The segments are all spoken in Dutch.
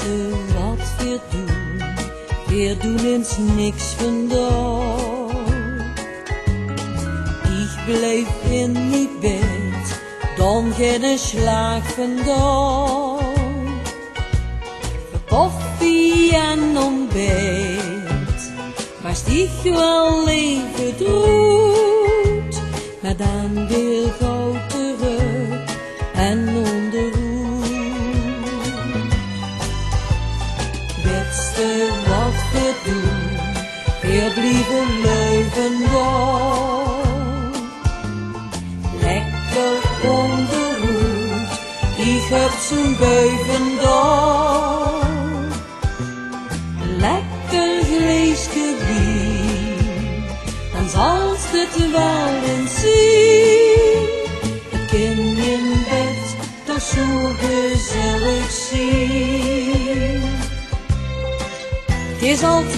Beste wat wir doen uns nix vandaag. Ich bleef in mijn bed, dan geen slag vandaag. Koffie en ontbijt, was ich wel even doet, maar dan weer gauw terug en onderhoed. Beste wat we doen, weer blijven leven daar. Lekker onderhoed, ich heb zo'n buiven daar. Lekker gleesje bier, dan zal het wel eens zien. Het kind in bed, toch zo gezellig zien. Het is al 1:20,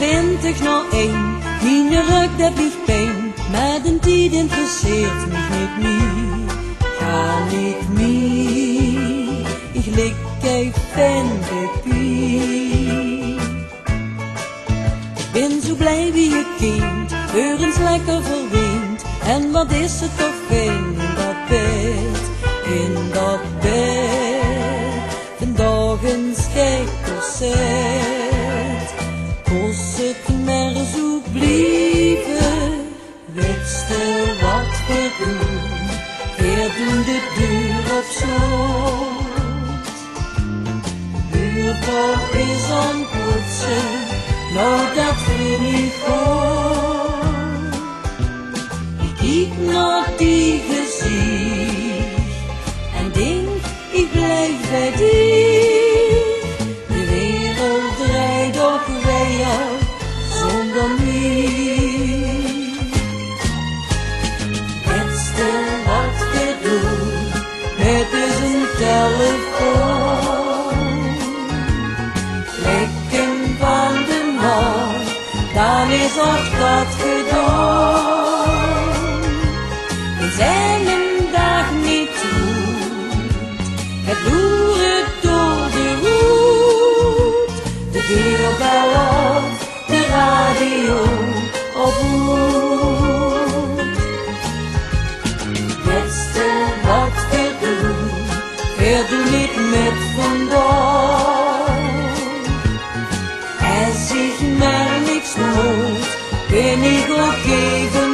mijn rug dat ligt pijn, maar de tijd interesseert mich niet meer. Ga niet meer, ik lig even in de pie. Ik ben zo blij wie je kind, weer eens lekker verweend. En wat is het toch fijn in dat bed, in dat bed. Vandaag een schijfconcert, kost het maar zo blijven. Wetste wat we doen, weer doen de deur op slot. Buurvrouw is aan het poetsen, nou dat vind ik goed. Ik kijk naar die gezicht en denk, ik blijf bij die. De wereld draait ook weer zonder mij. Beste wat we doen, het is een telefoon. Klikken van de nacht, dan is ook dat gedaan. We zijn een dag niet goed, het loert door de roet. De deurbel op, de radio op moet. Beste wat we doen niet met vandaag. Als ik maar niks moet, ben ik ook even